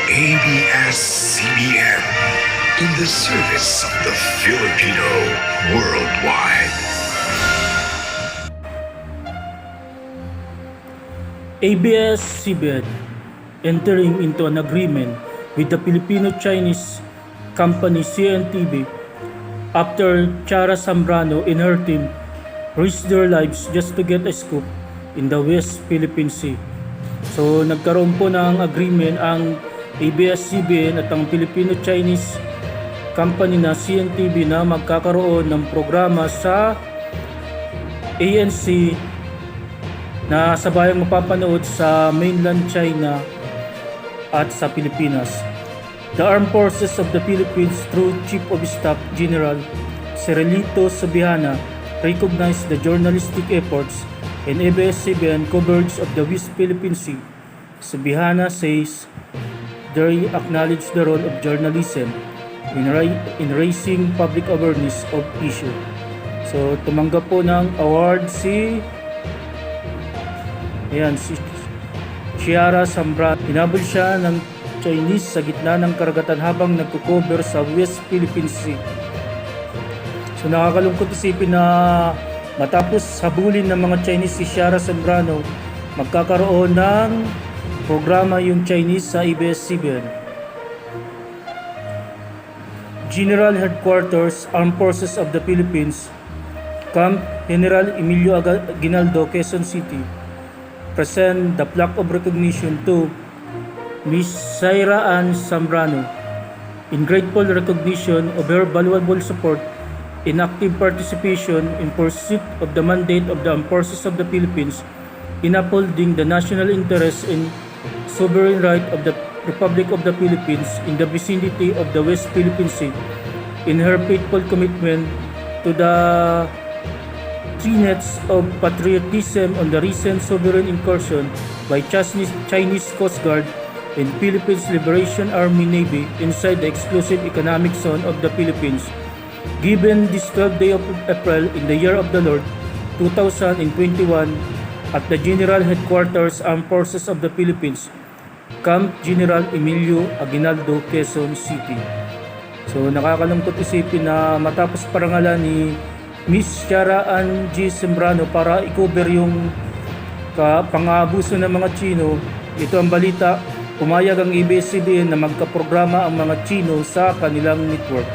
ABS-CBN in the service of the Filipino worldwide. ABS-CBN entering into an agreement with the Filipino-Chinese company CNTV after Chara Zambrano and her team risked their lives just to get a scoop in the West Philippine Sea. So nagkaroon po ng agreement ang ABS-CBN at ang Filipino-Chinese company na CNTV na magkakaroon ng programa sa ANC na sabayang mapapanood sa mainland China at sa Pilipinas. The Armed Forces of the Philippines through Chief of Staff General Cirilito Subihana recognized the journalistic efforts and ABS-CBN coverage of the West Philippine Sea. Subihana says they acknowledge the role of journalism in raising public awareness of issue. So tumanggap po ng award si Chara Zambrano. Hinabol siya ng Chinese sa gitna ng karagatan habang nagko-cover sa West Philippine Sea. So nakakalungkot isipin na matapos habulin ng mga Chinese si Chara Zambrano, magkakaroon ng programa yung Chinese sa ABS-CBN. General Headquarters, Armed Forces of the Philippines, Camp General Emilio Aguinaldo, Quezon City, present the plaque of recognition to Ms. Chara Ann Zambrano in grateful recognition of her valuable support in active participation in pursuit of the mandate of the Armed Forces of the Philippines in upholding the national interest and sovereign right of the Republic of the Philippines in the vicinity of the West Philippine Sea, in her faithful commitment to the tenets of patriotism on the recent sovereign incursion by Chinese Coast Guard and Philippines Liberation Army Navy inside the exclusive economic zone of the Philippines, given this 12th day of April in the year of the Lord 2021 at the General Headquarters Armed Forces of the Philippines, Camp General Emilio Aguinaldo, Quezon City. So nakakalungkot isipin na matapos parangalan ni Miss Chara Ann G. Zambrano para i-cover yung pang-aabuso ng mga Chino, ito ang balita, pumayag ang ABS-CBN na magkaprograma ang mga Chino sa kanilang network.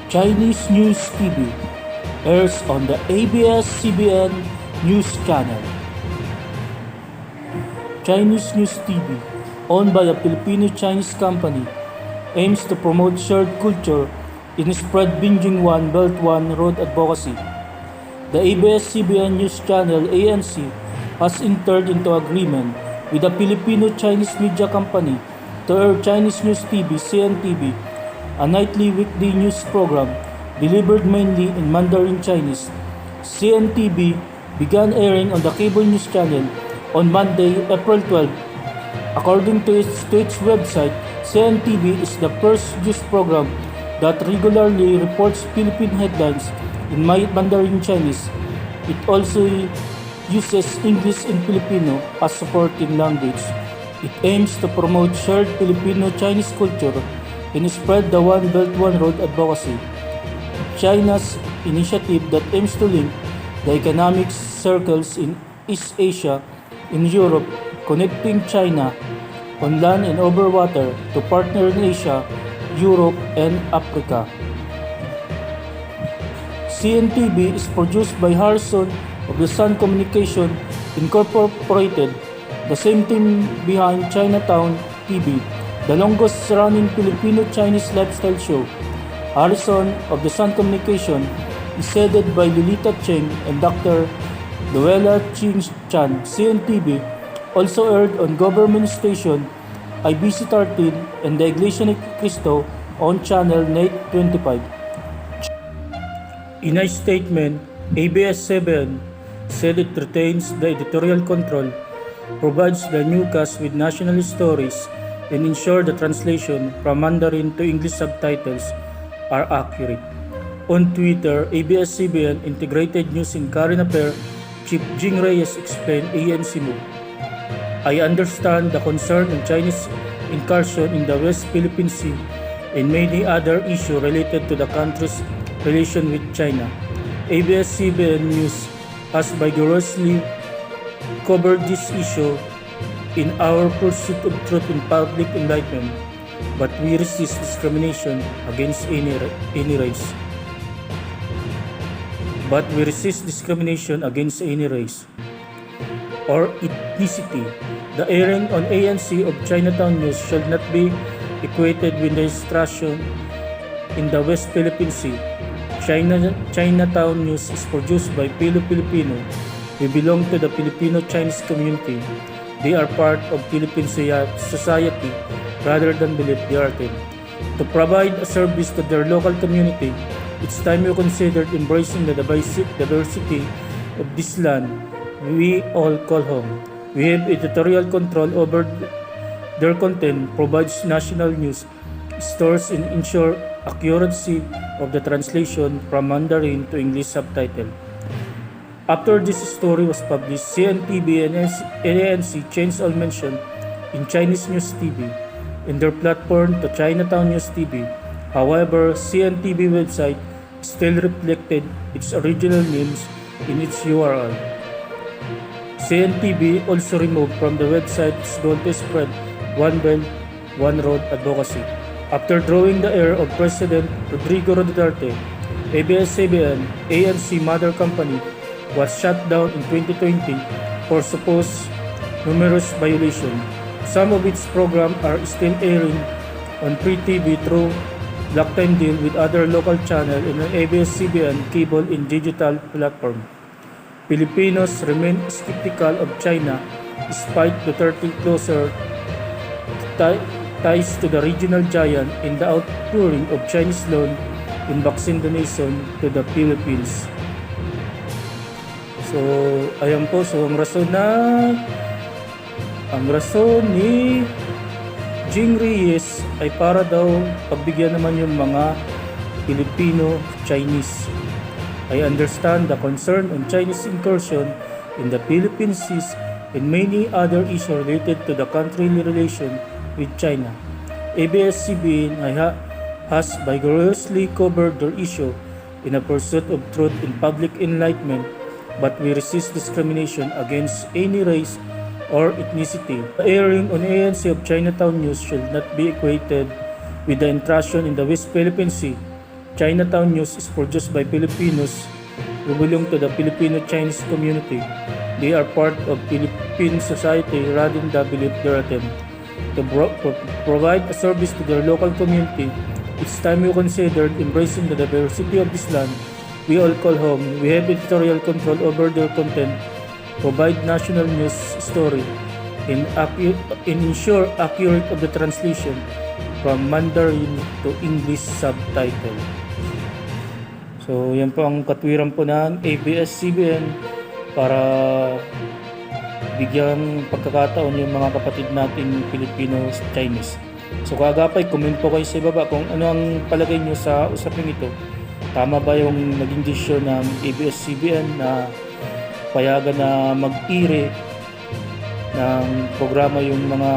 Chinese News TV airs on the ABS-CBN News Channel. Chinese News TV, owned by a Filipino-Chinese company, aims to promote shared culture in spread Beijing One Belt One Road advocacy. The ABS-CBN News Channel ANC has entered into agreement with a Filipino-Chinese media company to air Chinese News TV CNTV, a nightly weekday news program delivered mainly in Mandarin Chinese. CNTV began airing on the cable news channel on Monday, April 12. According to its website, CNTV is the first news program that regularly reports Philippine headlines in Mandarin Chinese. It also uses English and Filipino as supporting language. It aims to promote shared Filipino-Chinese culture and spread the One Belt One Road advocacy, China's initiative that aims to link the economic circles in East Asia and Europe, connecting China on land and over water to partner in Asia, Europe, and Africa. CNTV is produced by Harrison of the Sun Communication Incorporated, the same team behind Chinatown TV, the longest-running Filipino-Chinese lifestyle show. Harrison of the Sun Communication is headed by Lilita Cheng and Dr. Luella Ching Chan. CNTV also aired on government station IBC 13 and the Iglesia ni Cristo on Channel 25. In a statement, ABS-CBN said it retains the editorial control, provides the newscast with national stories, and ensure the translation from Mandarin to English subtitles are accurate. On Twitter, ABS-CBN Integrated News and Current Affairs Chief Jing Reyes explained ANC move. I understand the concern on Chinese incursion in the West Philippine Sea and many other issues related to the country's relation with China. ABS-CBN News has vigorously covered this issue in our pursuit of truth and public enlightenment, but we resist discrimination against any race. Or ethnicity. The airing on ANC of Chinatown News should not be equated with the instruction in the West Philippine Sea. Chinatown News is produced by Filipino. We belong to the Filipino-Chinese community. They are part of Philippine society rather than believe they are them. To provide a service to their local community, it's time you considered embracing the diversity of this land we all call home. We have editorial control over their content, provides national news, stores and ensure accuracy of the translation from Mandarin to English subtitle. After this story was published, CNTV and ANC changed all mention in Chinese News TV in their platform to Chinatown News TV. However, CNTV website still reflected its original names in its URL. CNTV also removed from the website its goal to spread One Belt, One Road advocacy. After drawing the air of President Rodrigo Duterte, ABS-CBN, ANC mother company, was shut down in 2020 for supposed numerous violations. Some of its programs are still airing on Free TV through lifetime deal with other local channels and an ABS-CBN cable and digital platform. Filipinos remain skeptical of China despite Duterte's closer ties to the regional giant and the outpouring of Chinese loan in vaccine donation to the Philippines. So, ayan po. So, ang rason ni Jing Reyes ay para daw pagbigyan naman yung mga Filipino-Chinese. I understand the concern on Chinese incursion in the Philippine Seas and many other issues related to the country's relation with China. ABS-CBN has vigorously covered the issue in a pursuit of truth and public enlightenment, but we resist discrimination against any race or ethnicity. The airing on ANC of Chinatown News should not be equated with the intrusion in the West Philippine Sea. Chinatown News is produced by Filipinos who belong to the Filipino-Chinese community. They are part of Philippine society rather than believe they are them. To provide a service to their local community, it's time you considered embracing the diversity of this land we all call home. We have editorial control over their content, provide national news story, and ensure accurate of the translation from Mandarin to English subtitle. So, yan po ang katwiran po ng ABS-CBN para bigyang pagkakataon yung mga kapatid natin Filipino-Chinese. So, kagapay, comment po kayo sa baba kung ano ang palagay nyo sa usapin ito. Tama ba yung naging desisyon ng ABS-CBN na payagan na mag-ire ng programa yung mga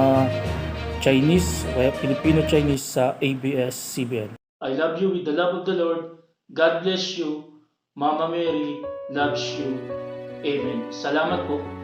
Chinese, kaya Filipino-Chinese sa ABS-CBN. I love you with the love of the Lord. God bless you. Mama Mary loves you. Amen. Salamat po.